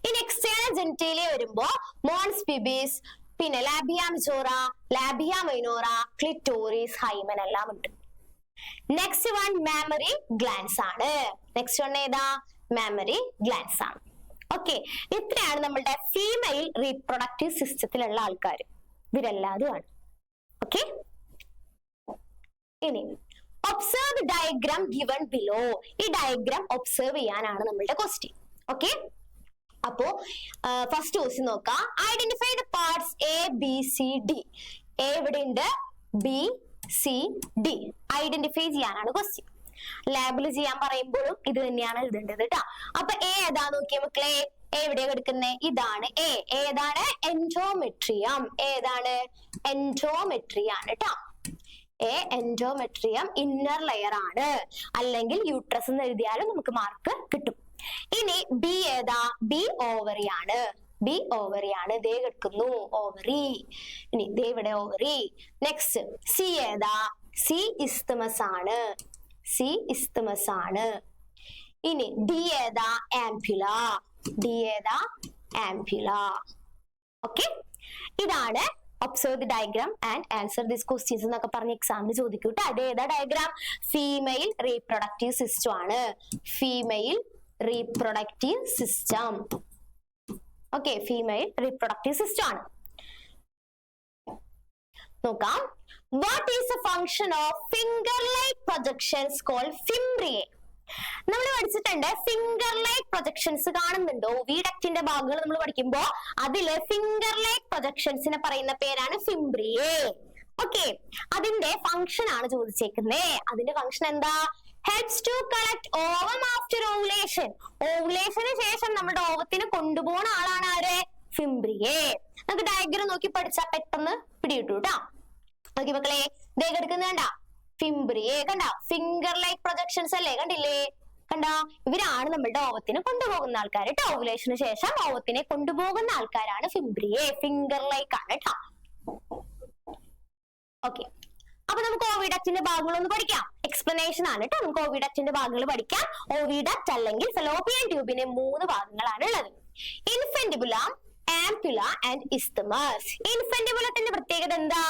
ഇനി എക്സ്റ്റേണൽ ജെനിറ്റേലിയ വരുമ്പോ മോൺസ് പിബീസ്, പിന്നെ labia majora, labia minora, clitoris, hymen എല്ലാം ഉണ്ട്. നെക്സ്റ്റ് വൺ മാമറി ഗ്ലാൻസ് ആണ്. നെക്സ്റ്റ് വൺ ഏതാ, മാമറി ഗ്ലാൻസ് ആണ്. ഓക്കെ, ഇത്രയാണ് നമ്മളുടെ ഫീമെയിൽ റീപ്രൊഡക്റ്റീവ് സിസ്റ്റത്തിലുള്ള ആൾക്കാർ. ഇവരെല്ലാതും ആണ്. ഓക്കെ, ഇനി ഒബ്സർവ് ഡയഗ്രാം ഗിവൺ ബിലോ. ഈ ഡയഗ്രാം ഒബ്സർവ് ചെയ്യാനാണ് നമ്മളുടെ ക്വസ്റ്റ്യൻ. ഓക്കെ, അപ്പോ ഫസ്റ്റ് ക്വസ്റ്റ്യൻ നോക്കാം. Identify the parts A B C D. A ഇവിടെ ഉണ്ട്, ബി സി ഡി ഐഡന്റിഫൈ ചെയ്യാനാണ് ക്വസ്റ്റ്യൻ. ലാബിൽ ചെയ്യാൻ പറയുമ്പോഴും ഇത് തന്നെയാണ് എഴുതേണ്ടത് കേട്ടോ. അപ്പൊ എ ഏതാ നോക്കിയ മക്കളെ, എ എവിടെ കിടക്കുന്നത്, ഇതാണ് എ. ഏതാണ്, എൻഡോമെട്രിയം. ഏതാണ്, എൻഡോമെട്രിയം ആണ് കേട്ടോ. എ എൻഡോമെട്രിയം ഇന്നർ ലെയർ ആണ്, അല്ലെങ്കിൽ യൂട്രസ് എന്ന് എഴുതിയാലും നമുക്ക് മാർക്ക് കിട്ടും. ഇനി ബി ഏതാ, ബി ഓവറി ആണ്. ബി ഓവറി ആണ്, ദേ കിടക്കുന്നു ഓവറി. ഇനി ദേ ഇവിടെ ഓവറി. നെക്സ്റ്റ് സി ഏതാ, സി ഇസ്തമസ് ആണ്. സി ഇസ്തമസ് ആണ്. ഇനി ഡി ഏതാ? ആംപ്യുല. ഡി ഏതാ? ആംപ്യുല. ഓക്കെ, ഇതാണ് observe the diagram and answer this questions എന്നൊക്കെ പറഞ്ഞ് എക്സാമിന് ചോദിക്കൂട്ടെ. അത് ഏതാ ഡയഗ്രാം? ഫീമെയിൽ റീപ്രൊഡക്റ്റീവ് സിസ്റ്റം ആണ്. Female reproductive system. Okay, female reproductive system ആണ്. നോക്കാം. What is A function of finger like projections called ഫിംബ്രിയെ? നമ്മൾ പഠിച്ചിട്ടുണ്ട് ഫിംഗർ ലൈക്ക് പ്രൊജക്ഷൻസ് കാണുന്നുണ്ടോ? വിഡക്റ്റിന്റെ ഭാഗങ്ങൾ നമ്മൾ പഠിക്കുമ്പോ അതില് ഫിംഗർ ലൈക്ക് പ്രൊജക്ഷൻസിനെ പറയുന്ന പേരാണ് ഫിംബ്രിയെ. ഓക്കെ, അതിന്റെ ഫംഗ്ഷൻ ആണ് ചോദിച്ചേക്കുന്നേ. അതിന്റെ ഫംഗ്ഷൻ എന്താ? helps to collect ovum after ovulation. ഓവുലേഷന് ശേഷം നമ്മുടെ ഓവത്തിന് കൊണ്ടുപോകുന്ന ആളാണ് ആര്? ഫിംബ്രിയെ. നമുക്ക് ഡയഗ്രം നോക്കി പഠിച്ചാൽ പെട്ടെന്ന് പിടികിട്ടു കേട്ടോ. നോക്കി മക്കളെ, ദേ കിടക്കുന്നുണ്ട ഫിംബ്രിയെ. കണ്ട, ഫിംഗർ ലൈക്ക് പ്രൊജക്ഷൻസ് അല്ലേ? കണ്ടില്ലേ? കണ്ട, ഇവരാണ് നമ്മുടെ ഓവത്തിന് കൊണ്ടുപോകുന്ന ആൾക്കാർ കേട്ടോ. ഓവുലേഷന് ശേഷം ഓവത്തിനെ കൊണ്ടുപോകുന്ന ആൾക്കാരാണ് ഫിംബ്രിയെ. ഫിംഗർ ലൈക്ക് ആണ് കേട്ടോ. ഓക്കെ, അപ്പൊ നമുക്ക് ഓവിഡക്റ്റിന്റെ ഭാഗങ്ങളൊന്ന് പഠിക്കാം. എക്സ്പ്ലനേഷൻ ആണ് കേട്ടോ. നമുക്ക് ഓവിഡക്റ്റിന്റെ ഭാഗങ്ങൾ പഠിക്കാം. ഓവിഡക്റ്റ് അല്ലെങ്കിൽ ഫെലോപ്പിയൻ ട്യൂബിന് 3 ഭാഗങ്ങളാണ് ഉള്ളത്. ഇൻഫെന്റിബുലം, ആംപ്യുല ആൻഡ് ഇസ്തമസ്. ഇൻഫെന്റിബുലത്തിന്റെ പ്രത്യേകത എന്താ?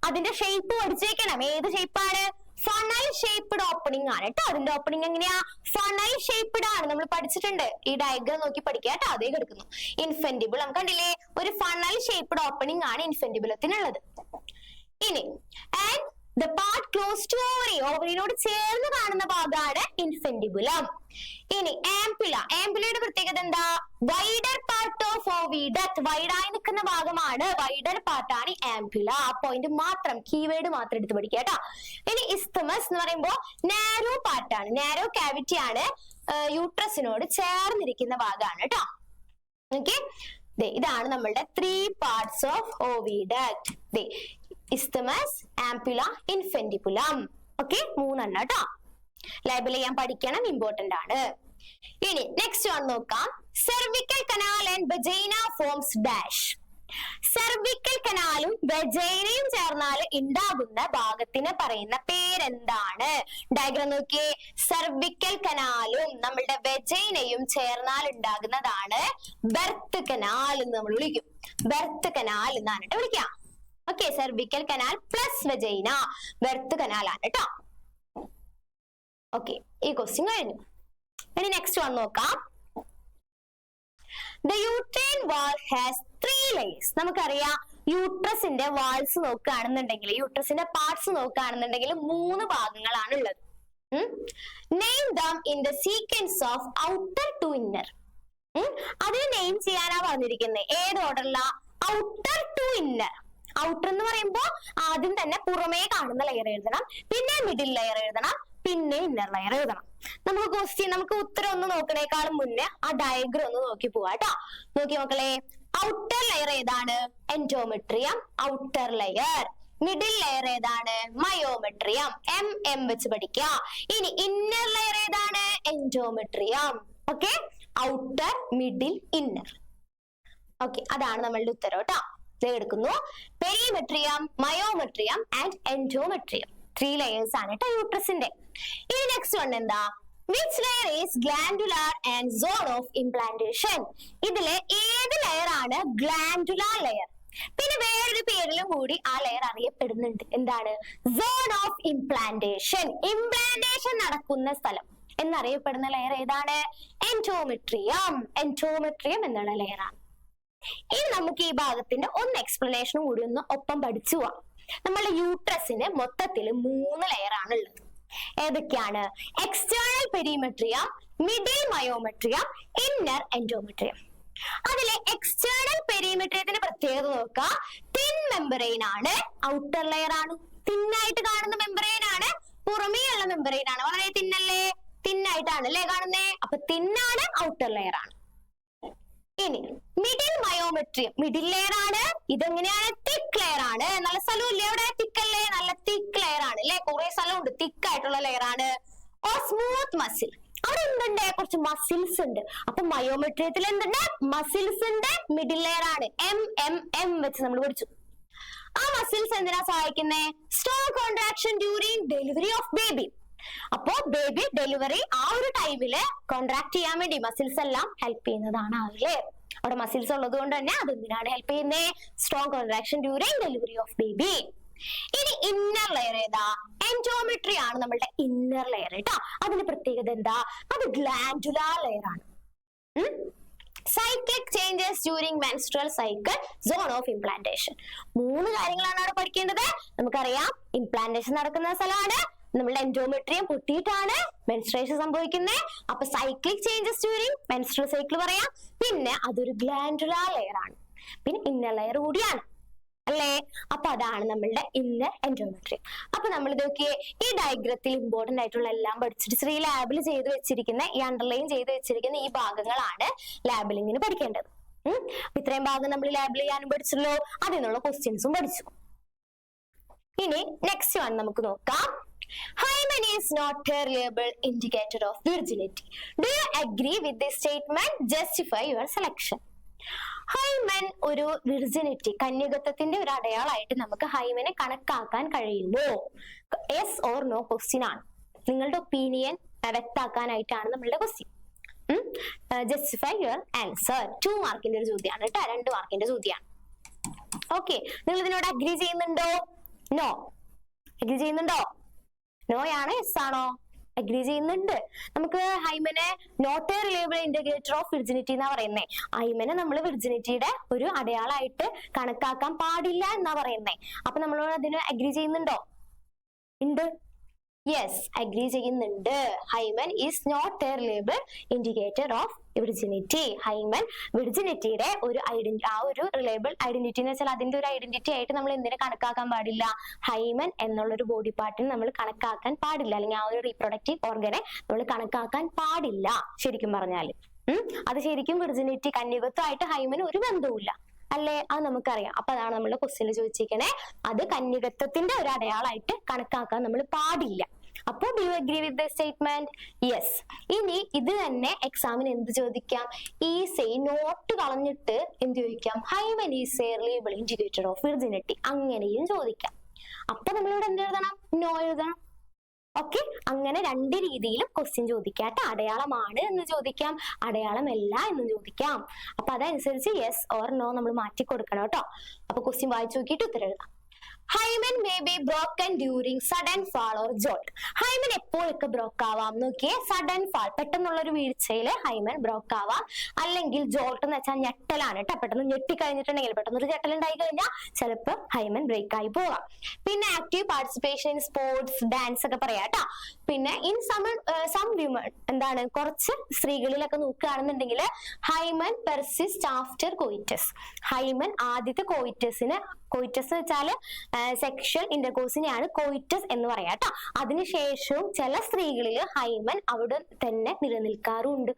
അതിന്റെ ഷേപ്പ് പഠിച്ചേക്കണം. ഏത് ഷേപ്പാണ്? ഫണൽ ഷേപ്പ്ഡ് ഓപ്പണിംഗ് ആണ് കേട്ടോ. അതിന്റെ ഓപ്പണിംഗ് എങ്ങനെയാ? ഫണൽ ഷേപ്പ്ഡ് ആണ്. നമ്മൾ പഠിച്ചിട്ടുണ്ട്. ഈ ഡയഗ്രം നോക്കി പഠിക്കുക കേട്ടോ. അതേ കിടക്കുന്നു. ഇൻഫെന്റിബുലം കണ്ടില്ലേ? ഒരു ഫണൽ ഷേപ്പ്ഡ് ഓപ്പണിംഗ് ആണ് ഇൻഫെന്റിബുലത്തിനുള്ളത്. ഇനി and the part close to ovary, ഓവറിനോട് ചേർന്ന് കാണുന്ന ഭാഗമാണ് ഇൻഫെന്റിബുലം. ഇനി ആംപ്യുല. ആംപ്യുലയുടെ പ്രത്യേകത എന്താ? Wider part of oviduct. വൈഡായി നിൽക്കുന്ന ഭാഗമാണ്, വൈഡർ പാർട്ടാണ് ആംപ്യുല. ആ പോയിന്റ് മാത്രം, കീവേഡ് മാത്രം എടുത്ത് പഠിക്കുക കേട്ടോ. ഇനി ഇസ്തമസ് എന്ന് പറയുമ്പോൾ നാരോ പാർട്ടാണ്, നാരോ ക്യാവിറ്റി ആണ്, യൂട്രസിനോട് ചേർന്നിരിക്കുന്ന ഭാഗമാണ് കേട്ടോ. ഓക്കെ, ഇതാണ് നമ്മളുടെ 3 parts of oviduct. Isthmus, ampulla, infundibulum. Okay, 3 കേട്ടോ. ലേബൽ ചെയ്യാൻ പഠിക്കണം, ഇമ്പോർട്ടന്റ് ആണ്. ഇനി നെക്സ്റ്റ് വൺ നോക്കാം. Cervical canal and vagina forms dash. Cervical കനാലും വെജൈനയും ചേർന്നാൽ ഉണ്ടാകുന്ന ഭാഗത്തിന് പറയുന്ന പേരെന്താണ്? ഡയഗ്രാം നോക്കിയേ. സെർവിക്കൽ കനാലും നമ്മളുടെ വെജൈനയും ചേർന്നാൽ ഉണ്ടാകുന്നതാണ് ബെർത്ത് കനാൽ എന്ന് നമ്മൾ വിളിക്കും. ബെർത്ത് കനാൽ എന്നാണ് കേട്ടോ വിളിക്കാം. Okay, cervical canal plus vagina birth കനാലാണ് കേട്ടോ. ഓക്കെ, ഈ ക്വസ്റ്റ്യൻ കഴിഞ്ഞു. ഇനി നെക്സ്റ്റ് വൺ നോക്കാം. The uterine wall has 3 layers. നമുക്കറിയാം യൂട്രസിന്റെ വാൾസ് നോക്കുകയാണെന്നുണ്ടെങ്കിൽ, യൂട്രസിന്റെ പാർട്സ് നോക്കുകയാണെന്നുണ്ടെങ്കിൽ 3 ഭാഗങ്ങളാണ് ഉള്ളത്. Name them in the sequence of outer to inner. അതിന് നെയിം ചെയ്യാനാ പറഞ്ഞിരിക്കുന്നത്. ഏത് ഓർഡറില? Outer to inner. ഔട്ടർ എന്ന് പറയുമ്പോ ആദ്യം തന്നെ പുറമേ കാണുന്ന ലെയർ എഴുതണം, പിന്നെ മിഡിൽ ലെയർ എഴുതണം, പിന്നെ ഇന്നർ ലെയർ എഴുതണം. നമുക്ക് ഉത്തരം ഒന്ന് നോക്കണേക്കാളും മുന്നേ ആ ഡയഗ്രം ഒന്ന് നോക്കി പോവാ കേട്ടോ. നോക്കി മക്കളെ, ഔട്ടർ ലെയർ ഏതാണ്? Endometrium outer layer. Middle layer ഏതാണ്? മയോമെട്രിയം. എം വെച്ച് പഠിക്കുക. ഇനി ഇന്നർ ലെയർ ഏതാണ്? Endometrium. Okay, outer, middle, inner. Okay, അതാണ് നമ്മളുടെ ഉത്തരം കേട്ടോ. എടുക്കുന്നു. Perimetrium, myometrium and endometrium. 3 layers ആണ് കേട്ടോ യൂട്രസിന്റെ. ഇനി നെക്സ്റ്റ് വൺ എന്താ? Which layer is glandular and zone of implantation? ഇതിലെ ഏത് ലെയർ ആണ് ഗ്ലാൻഡുലാർ ലെയർ? പിന്നെ വേറൊരു പേരിലും കൂടി ആ ലെയർ അറിയപ്പെടുന്നുണ്ട്. എന്താണ്? Zone of implantation. ഇംപ്ലാന്റേഷൻ നടക്കുന്ന സ്ഥലം എന്നറിയപ്പെടുന്ന ലെയർ ഏതാണ്? എൻഡോമെട്രിയം. എൻഡോമെട്രിയം എന്നുള്ള ലെയർ ആണ്. ഇനി നമുക്ക് ഈ ഭാഗത്തിന്റെ ഒന്ന് എക്സ്പ്ലനേഷനും കൂടി ഒന്ന് ഒപ്പം പഠിച്ചു പോവാം. നമ്മളുടെ യൂട്രസിന് മൊത്തത്തിൽ 3 ലെയർ ആണ് ഉള്ളത്. ഏതൊക്കെയാണ്? External perimetrium, middle myometrium, inner endometrium. അതിലെ എക്സ്റ്റേണൽ പെരിമെട്രിയത്തിന്റെ പ്രത്യേകത നോക്കാം. തിൻ മെമ്പറൈൻ ആണ്, ഔട്ടർ ലെയർ ആണ്. തിന്നായിട്ട് കാണുന്ന മെമ്പറൈൻ ആണ്, പുറമേ ഉള്ള മെമ്പറൈൻ ആണ്. വളരെ തിന്നല്ലേ? തിന്നായിട്ടാണ് അല്ലേ കാണുന്നേ? അപ്പൊ തിന്നാണ്, ഔട്ടർ ലെയർ ആണ്. ഇനി മിഡിൽ മയോമെട്രിയം, മിഡിൽ ലെയർ ആണ്. ഇതെങ്ങനെയാണ്? തിക്ക് ലെയർ ആണ്. നല്ല സ്ഥലമില്ലേ അവിടെ? തിക്കല്ലേ? നല്ല തിക്ക് ലെയർ ആണ് അല്ലെ? കുറെ സ്ഥലമുണ്ട്. തിക്ക് ആയിട്ടുള്ള ലെയർ ആണ്. Or smooth muscle. അവിടെ എന്തുണ്ട്? കുറച്ച് മസിൽസ് ഉണ്ട്. അപ്പൊ മയോമെട്രിയത്തിൽ എന്തുണ്ട്? മസിൽസ് ഉണ്ട്. മിഡിൽ ലെയർ ആണ്. എം വെച്ച് നമ്മൾ പഠിച്ചു. ആ മസിൽസ് എന്തിനാ സഹായിക്കുന്നേ? Strong contraction during delivery of baby. അപ്പോ ബേബി ഡെലിവറി ആ ഒരു ടൈമില് കോൺട്രാക്ട് ചെയ്യാൻ വേണ്ടി മസിൽസ് എല്ലാം ഹെൽപ്പ് ചെയ്യുന്നതാണ് ആ ലെയർ. അവിടെ മസിൽസ് ഉള്ളത് കൊണ്ട് തന്നെ അതെന്തിനാണ് ഹെൽപ്പ് ചെയ്യുന്നത്? Strong contraction during delivery of baby. ഇനി ഇന്നർ ലെയർ ഏതാ? എൻഡോമെട്രി ആണ് നമ്മളുടെ ഇന്നർ ലെയർ കേട്ടോ. അതിന്റെ പ്രത്യേകത എന്താ? അത് ഗ്ലാൻഡുലാർ ലെയർ ആണ്. Cyclic changes during menstrual cycle, zone of implantation. 3 കാര്യങ്ങളാണ് അവിടെ പഠിക്കേണ്ടത്. നമുക്കറിയാം ഇംപ്ലാന്റേഷൻ നടക്കുന്ന സ്ഥലമാണ്, നമ്മളുടെ എൻഡോമെട്രിയം പൊട്ടിയിട്ടാണ് മെൻസ്ട്രേഷൻ സംഭവിക്കുന്നത്. അപ്പൊ cyclic changes during menstrual cycle പറയാം. പിന്നെ അതൊരു ഗ്ലാൻഡുലാർ ലെയർ ആണ്, പിന്നെ ഇന്നർ ലെയർ കൂടിയാണ് അല്ലേ. അപ്പൊ അതാണ് നമ്മളുടെ ഇന്നർ എൻഡോമെട്രിയം. അപ്പൊ നമ്മൾ ഇതൊക്കെ ഈ ഡയഗ്രത്തിൽ ഇമ്പോർട്ടന്റ് ആയിട്ടുള്ള എല്ലാം പഠിച്ചിട്ട് ശ്രീ ലാബിൽ ചെയ്ത് വെച്ചിരിക്കുന്ന ഈ അണ്ടർലൈൻ ചെയ്ത് വെച്ചിരിക്കുന്ന ഈ ഭാഗങ്ങളാണ് ലാബിലിങ്ങിന് പഠിക്കേണ്ടത്. ഇത്രയും ഭാഗം നമ്മൾ ലാബിൽ ചെയ്യാനും പഠിച്ചല്ലോ, അതിൽ നിന്നുള്ള ക്വസ്റ്റ്യൻസും പഠിച്ചു. ഇനി നെക്സ്റ്റ് വൺ നമുക്ക് നോക്കാം. Hymen is not a reliable indicator of virginity. Do you agree with this statement? Justify your selection. Hymen ഒരു വിർജിനിറ്റി, കന്യകത്വത്തിന്റെ ഒരു അടയാളമായിട്ട് നമുക്ക് ഹൈമനെ കണക്കാക്കാൻ കഴിയുമോ? യെസ് ഓർ നോ ക്വസ്റ്റ്യൻ ആണ്. നിങ്ങളുടെ ഒപ്പീനിയൻ വ്യക്തമാക്കാനായിട്ടാണ് നമ്മളുടെ ക്വസ്റ്റ്യൻ. Justify your answer. 2 മാർക്കിന്റെ ഒരു ചോദ്യമാണ് കേട്ടോ, 2 മാർക്കിന്റെ ചോദ്യമാണ്. ഓക്കെ, നിങ്ങൾ ഇതിനോട് അഗ്രി ചെയ്യുന്നുണ്ടോ? നോ. അഗ്രി ചെയ്യുന്നുണ്ടോ? നോയാണ്, യെസ് ആണോ? അഗ്രി ചെയ്യുന്നുണ്ട്. നമുക്ക് ഹൈമനെ not a reliable indicator of virginity എന്നാ പറയുന്നേ. ഹൈമനെ നമ്മൾ വിർജിനിറ്റിയുടെ ഒരു അടയാളമായിട്ട് കണക്കാക്കാൻ പാടില്ല എന്നാ പറയുന്നേ. അപ്പൊ നമ്മളോട് അതിന് അഗ്രി ചെയ്യുന്നുണ്ടോ? ഉണ്ട്. യെസ്, അഗ്രി ചെയ്യുന്നുണ്ട്. Hymen is not a reliable indicator of virginity. Hymen വിർജിനിറ്റിയുടെ ഒരു ആ ഒരു റിലയബിൾ ഐഡന്റിറ്റി എന്ന് വെച്ചാൽ അതിന്റെ ഒരു ഐഡന്റിറ്റി ആയിട്ട് നമ്മൾ എന്തിനെ കണക്കാക്കാൻ പാടില്ല? ഹൈമൻ എന്നുള്ള ഒരു ബോഡി പാർട്ടിനെ നമ്മൾ കണക്കാക്കാൻ പാടില്ല, അല്ലെങ്കിൽ ആ ഒരു റീപ്രൊഡക്റ്റീവ് ഓർഗനെ നമ്മൾ കണക്കാക്കാൻ പാടില്ല ശരിക്കും പറഞ്ഞാല്. അത് ശരിക്കും വിർജിനിറ്റി കന്യകത്വമായിട്ട് ഹൈമന് ഒരു ബന്ധവുമില്ല അല്ലേ, അത് നമുക്കറിയാം. അപ്പൊ അതാണ് നമ്മുടെ ക്വസ്റ്റ്യനിൽ ചോദിച്ചിരിക്കണേ. അത് കന്യകത്വത്തിന്റെ ഒരു അടയാളമായിട്ട് കണക്കാക്കാൻ നമ്മൾ പാടില്ല. അപ്പൊ do you agree with the statement? Yes. ഇനി ഇത് തന്നെ എക്സാമിന് എന്ത് ചോദിക്കാം? ഈസ് എ നോട്ട് കളഞ്ഞിട്ട് എന്ത് ചോദിക്കാം? Hymen is A reliable indicator of virginity, അങ്ങനെയും ചോദിക്കാം. അപ്പൊ നമ്മളിവിടെ എന്ത് എഴുതണം? നോ എഴുതണം. ഓക്കെ, അങ്ങനെ 2 രീതിയിലും ക്വസ്റ്റ്യൻ ചോദിക്കാം. അടയാളമാണ് എന്ന് ചോദിക്കാം, അടയാളമല്ല എന്ന് ചോദിക്കാം. അപ്പൊ അതനുസരിച്ച് യെസ് ഓർ നോ നമ്മൾ മാറ്റി കൊടുക്കണം കേട്ടോ. അപ്പൊ ക്വസ്റ്റ്യൻ വായിച്ചു നോക്കിയിട്ട് ഉത്തരം എഴുതാം. Hymen may be broken during sudden fall or jolt. Hymen എപ്പോഴൊക്കെ ബ്രോക്ക് ആവാം നോക്കിയേ? സഡൻ ഫാൾ, പെട്ടെന്നുള്ള ഒരു വീഴ്ചയില് ഹൈമൻ ബ്രോക്ക് ആവാം. അല്ലെങ്കിൽ ജോൾട്ട് എന്ന് വെച്ചാൽ ഞെട്ടലാണ് കേട്ടോ. പെട്ടെന്ന് ഞെട്ടി കഴിഞ്ഞിട്ടുണ്ടെങ്കിൽ, പെട്ടെന്നൊരു ഞെട്ടൽ ഉണ്ടായി കഴിഞ്ഞാൽ ചിലപ്പോൾ ഹൈമൻ ബ്രേക്ക് ആയി പോവാം. പിന്നെ ആക്റ്റീവ് പാർട്ടിസിപ്പേഷൻ, സ്പോർട്സ്, ഡാൻസ് ഒക്കെ പറയാം കേട്ടോ. പിന്നെ ഇൻ സം വിമൺ, എന്താണ്, കുറച്ച് സ്ത്രീകളിലൊക്കെ നോക്കുകയാണെന്നുണ്ടെങ്കിൽ hymen persist after coitus. Hymen ആദ്യത്തെ കോയിറ്റസ് എന്ന് വെച്ചാല് സെക്ഷൽ ഇന്റർകോഴ്സിനെയാണ് കോയിറ്റസ് എന്ന് പറയാം കേട്ടോ. അതിനുശേഷവും ചില സ്ത്രീകളിൽ ഹൈമൻ അവിടെ തന്നെ നിലനിൽക്കാറുണ്ട്.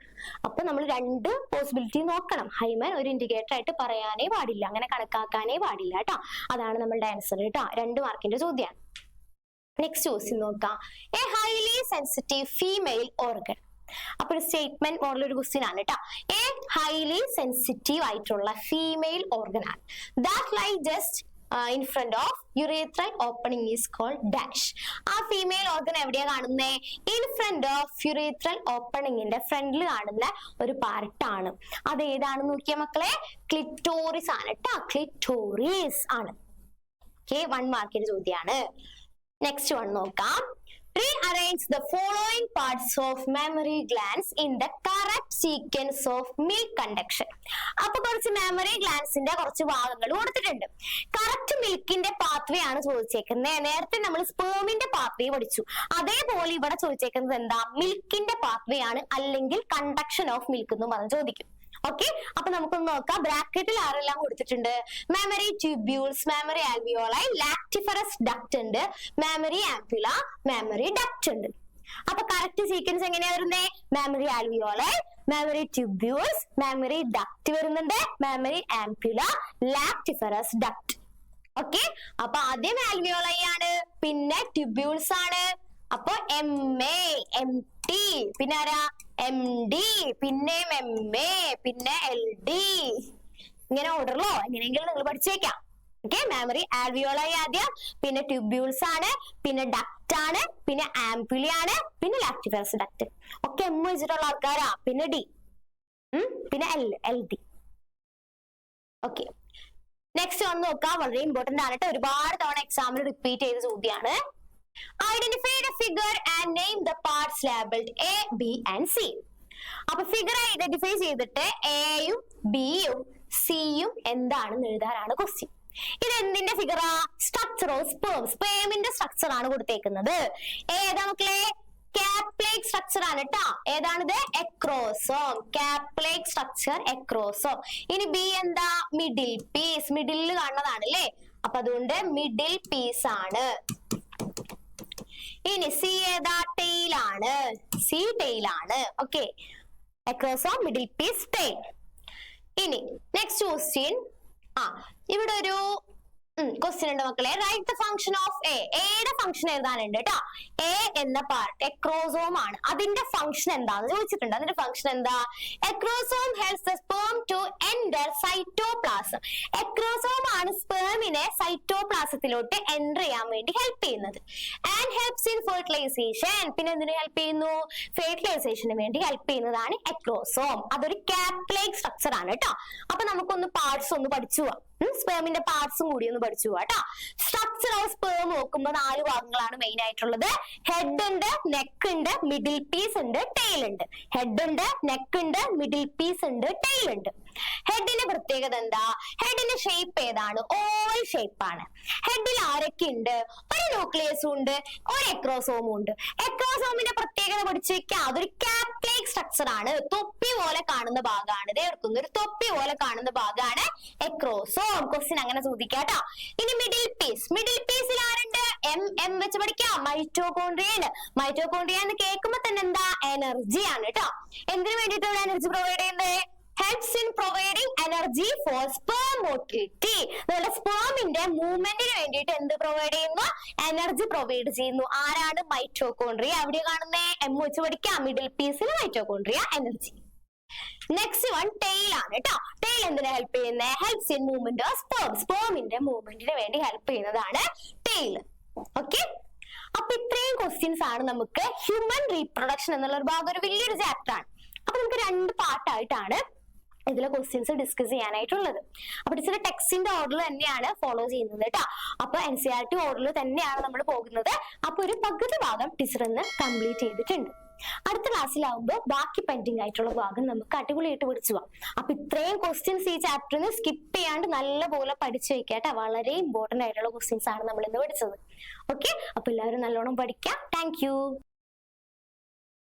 അപ്പൊ നമ്മൾ 2 പോസിബിലിറ്റി നോക്കണം. ഹൈമൻ ഒരു ഇൻഡിക്കേറ്റർ ആയിട്ട് പറയാനേ പാടില്ല, അങ്ങനെ കണക്കാക്കാനേ പാടില്ല കേട്ടോ. അതാണ് നമ്മളുടെ ആൻസർ കേട്ടോ. 2 മാർക്കിന്റെ ചോദ്യമാണ്. നെക്സ്റ്റ് ക്വസ്റ്റ്യൻ നോക്കാം. A highly sensitive female organ. അപ്പൊ ഒരു സ്റ്റേറ്റ്മെന്റ് മോഡൽ ഒരു ക്വസ്റ്റ്യൻ ആണ് കേട്ടോ. എ ഹൈലി സെൻസിറ്റീവ് ആയിട്ടുള്ള ഫീമെയിൽ ഓർഗൻ ആണ്. That lie just in front of urethral opening is called dash. ആ ഫീമെയിൽ ഓർഗൻ എവിടെയാ കാണുന്നേ? ഇൻ ഫ്രണ്ട് ഓഫ് യുറേത്രൽ ഓപ്പണിങ്ങിന്റെ ഫ്രണ്ടിൽ കാണുന്ന ഒരു പാർട്ടാണ്. അത് ഏതാണെന്ന് നോക്കിയ മക്കളെ? ക്ലിറ്റോറിസ് ആണ് കേട്ടോ. ക്ലിറ്റോറിസ് ആണ്. ഓക്കെ, 1 മാർക്കിന്റെ ചോദ്യമാണ്. നെക്സ്റ്റ് വൺ നോക്കാം. Rearrange the following parts of mammary glands in the correct sequence of milk conduction. അപ്പൊ കുറച്ച് മെമ്മറി ഗ്ലാൻസിന്റെ കുറച്ച് ഭാഗങ്ങൾ കൊടുത്തിട്ടുണ്ട്. കറക്റ്റ് മിൽക്കിന്റെ പാത്വേ ആണ് ചോദിച്ചേക്കുന്നത്. നേരത്തെ നമ്മൾ സ്പേമിന്റെ പാത്വേ പഠിച്ചു, അതേപോലെ ഇവിടെ ചോദിച്ചേക്കുന്നത് എന്താ? മിൽക്കിന്റെ പാത്വേ ആണ്, അല്ലെങ്കിൽ കണ്ടക്ഷൻ ഓഫ് മിൽക്ക് എന്ന് പറഞ്ഞ് ചോദിക്കും. ഓക്കെ, അപ്പൊ നമുക്കൊന്ന് നോക്കാം. ബ്രാക്കറ്റിൽ ആരെല്ലാം കൊടുത്തിട്ടുണ്ട്? Memory tubules, memory alveoli, lactiferous duct ഉണ്ട്, മെമ്മറി ആംപ്യുല, മെമ്മറി ഡക്ട് ഉണ്ട്. അപ്പൊ കറക്റ്റ് സീക്വൻസ് എങ്ങനെയാ വരുന്നേ? Memory alveoli, memory tubules, memory duct വരുന്നുണ്ട്, മെമ്മറി ആംപ്യുല, ലാക്ടിഫറസ് ഡക്ട്. ഓക്കെ, അപ്പൊ ആദ്യം ആൽവിയോളൈ ആണ്, പിന്നെ ട്യൂബ്യൂൾസ് ആണ്. അപ്പൊ MA, MT, പിന്നെ ആരാ? MD, പിന്നെ MA, പിന്നെ LD. ഇങ്ങനെ ഓർഡറിലോ എങ്ങനെയെങ്കിലും നിങ്ങൾ പഠിച്ചേക്കാം. ഓക്കെ, മാമറി ആൽവിയോളായി ആദ്യം, പിന്നെ ട്യൂബ്യൂൾസ് ആണ്, പിന്നെ ഡക്റ്റ് ആണ്, പിന്നെ ആംപുലി ആണ്, പിന്നെ ലാക്റ്റിഫറസ് ഡക്റ്റ്. ഒക്കെ എം വെച്ചിട്ടുള്ള ആൾക്കാരാ. പിന്നെ ഡി, പിന്നെ എൽ ഡി. ഓക്കെ, നെക്സ്റ്റ് വന്ന് നോക്കാം. വളരെ ഇമ്പോർട്ടന്റ് ആണ് കേട്ടോ, ഒരുപാട് തവണ എക്സാമിൽ റിപ്പീറ്റ് ചെയ്ത ചോദ്യമാണ്. Identify the figure and name the parts labelled A, B and C. അപ്പൊ ഫിഗർ ഐഡന്റിഫൈ ചെയ്തിട്ട് എയും ബിയും സിയും എന്താണെന്ന് എഴുതാനാണ് ക്വസ്റ്റ്യൻ. ഇത് എന്തിന്റെ ഫിഗറാ? Structure of sperm. സ്പേമിന്റെ സ്ട്രക്ചർ ആണ് കൊടുത്തേക്കുന്നത്. ഏതാ മക്കളെ? കാപ്ലേറ്റ് സ്ട്രക്ചർ ആണ് കേട്ടോ. ഏതാണിത്? എക്രോസോം. Cap like structure acrosome. ഇനി ബി എന്താ? Middle piece. മിഡിൽ കാണുന്നതാണ് അല്ലേ, അപ്പൊ അതുകൊണ്ട് മിഡിൽ പീസ് ആണ്. ഇനി സി ഏതാ? ടെയിൽ ആണ്. സി ടെയിൽ ആണ്. Okay, acrosome, middle piece, tail. ഇനി നെക്സ്റ്റ് ക്വസ്റ്റ്യൻ. ഇവിടെ ഒരു ക്വസ്റ്റ്യൻ ഉണ്ട് മക്കളെ. Write the function of A. എയുടെ ഫംഗ്ഷൻ എഴുതാനുണ്ട് കേട്ടോ. എ എന്ന പാർട്ട് എക്രോസോം ആണ്. അതിന്റെ ഫംഗ്ഷൻ എന്താന്ന് ചോദിച്ചിട്ടുണ്ട്. അതിന്റെ ഫംഗ്ഷൻ എന്താ? Acrosome helps the sperm to enter cytoplasm. Acrosome ആണ് സ്പേമിനെ സൈറ്റോപ്ലാസത്തിലോട്ട് എൻറ്റർ ചെയ്യാൻ വേണ്ടി ഹെൽപ്പ് ചെയ്യുന്നത്. And helps in fertilisation. പിന്നെ എന്തിനു ഹെൽപ്പ് ചെയ്യുന്നു? ഫെർട്ടിലൈസേഷന് വേണ്ടി ഹെൽപ്പ് ചെയ്യുന്നതാണ് എക്രോസോം. അതൊരു കാപ്ലേറ്റ് സ്ട്രക്ചർ ആണ് കേട്ടോ. അപ്പൊ നമുക്കൊന്ന് പാർട്സ് ഒന്ന് പഠിച്ചു പോവാം. സ്പേമിന്റെ പാർട്സും കൂടി ഒന്ന് പഠിച്ചു പോവാട്ടോ. സ്ട്രക്ചർ ഓഫ് സ്പേം നോക്കുമ്പോൾ 4 ഭാഗങ്ങളാണ് മെയിൻ ആയിട്ടുള്ളത്. ഹെഡ് ഉണ്ട്, നെക്ക് ഉണ്ട്, മിഡിൽ പീസ് ഉണ്ട്, ടെയിൽ ഉണ്ട്. ഹെഡ് ഉണ്ട്, നെക്ക് ഉണ്ട്, മിഡിൽ പീസ് ഉണ്ട്, ടെയിൽ ഉണ്ട്. ഹെഡിന്റെ പ്രത്യേകത എന്താ? ഹെഡിന്റെ ഷേപ്പ് ഏതാണ്? ഓവൽ ഷേപ്പ് ആണ്. ഹെഡിൽ ആരൊക്കെ ഉണ്ട്? ഒരു ന്യൂക്ലിയസും ഉണ്ട്, ഒരു എക്രോസോമും ഉണ്ട്. എക്രോസോമിന്റെ പ്രത്യേകത പഠിച്ചു വെക്കാം. അതൊരു കാപ്ലേറ്റ് സ്ട്രക്ചർ ആണ്. തൊപ്പി പോലെ കാണുന്ന ഭാഗമാണ്. ഇതേ എടുക്കുന്ന ഒരു തൊപ്പി പോലെ കാണുന്ന ഭാഗമാണ് എക്രോസോം. ക്വസ്റ്റ്യൻ അങ്ങനെ ചോദിക്കാട്ടോ. ഇനി മിഡിൽ പീസ്. മിഡിൽ പീസിൽ ആരുണ്ട്? എം വെച്ച് പഠിക്കാം. മൈറ്റോകോൺട്രിയ. മൈറ്റോകോൺട്രിയ എന്ന് കേൾക്കുമ്പോ തന്നെ എന്താ? എനർജി ആണ് കേട്ടോ. എന്തിനു വേണ്ടിയിട്ടുള്ള എനർജി പ്രൊവൈഡ് ചെയ്യുന്നത്? Helps in providing energy for sperm motility. നമ്മുടെ സ്പേമിന്റെ മൂവ്മെന്റിന് വേണ്ടിയിട്ട് എന്ത് പ്രൊവൈഡ് ചെയ്യുന്നു? എനർജി പ്രൊവൈഡ് ചെയ്യുന്നു. ആരാണ്? മൈറ്റോകോൺട്രിയ. അവിടെ കാണുന്നേ എം വെച്ച് പഠിക്കാം. മിഡിൽ പീസിൽ mitochondria, energy. Next one tail ആണ് കേട്ടോ. ടെയിൽ എന്തിനാ ഹെൽപ്പ് ചെയ്യുന്നത്? Helps in movement of sperm. സ്പേമിന്റെ മൂവ്മെന്റിന് വേണ്ടി ഹെൽപ്പ് ചെയ്യുന്നതാണ് ടെയിൽ. ഓക്കെ, അപ്പൊ ഇത്രയും ക്വസ്റ്റ്യൻസ് ആണ് നമുക്ക് ഹ്യൂമൻ റീപ്രൊഡക്ഷൻ എന്നുള്ള ഒരു ഭാഗം, ഒരു വലിയൊരു ചാപ്റ്റർ ആണ്. അപ്പൊ നമുക്ക് 2 പാർട്ടായിട്ടാണ് ഇതിലെ ക്വസ്റ്റ്യൻസ് ഡിസ്കസ് ചെയ്യാനായിട്ടുള്ളത്. അപ്പൊ ടീച്ചർ ടെക്സ്റ്റിന്റെ ഓർഡർ തന്നെയാണ് ഫോളോ ചെയ്യുന്നത് കേട്ടോ. അപ്പൊ NCERT ഓർഡറിൽ തന്നെയാണ് നമ്മൾ പോകുന്നത്. അപ്പൊ ഒരു പകുതി ഭാഗം ടീച്ചർ ഇന്ന് കംപ്ലീറ്റ് ചെയ്തിട്ടുണ്ട്. അടുത്ത ക്ലാസ്സിലാവുമ്പോൾ ബാക്കി പെൻഡിങ് ആയിട്ടുള്ള ഭാഗം നമുക്ക് അടിപൊളിയായിട്ട് പഠിച്ചു പോവാം. അപ്പൊ ഇത്രയും ക്വസ്റ്റ്യൻസ് ഈ ചാപ്റ്ററിന് സ്കിപ്പ് ചെയ്യാണ്ട് നല്ലപോലെ പഠിച്ചു വെക്കാട്ടെ. വളരെ ഇമ്പോർട്ടന്റ് ആയിട്ടുള്ള ക്വസ്റ്റ്യൻസ് ആണ് നമ്മൾ ഇന്ന് പഠിച്ചത്. ഓക്കെ, അപ്പൊ എല്ലാവരും നല്ലോണം പഠിക്കാം. താങ്ക്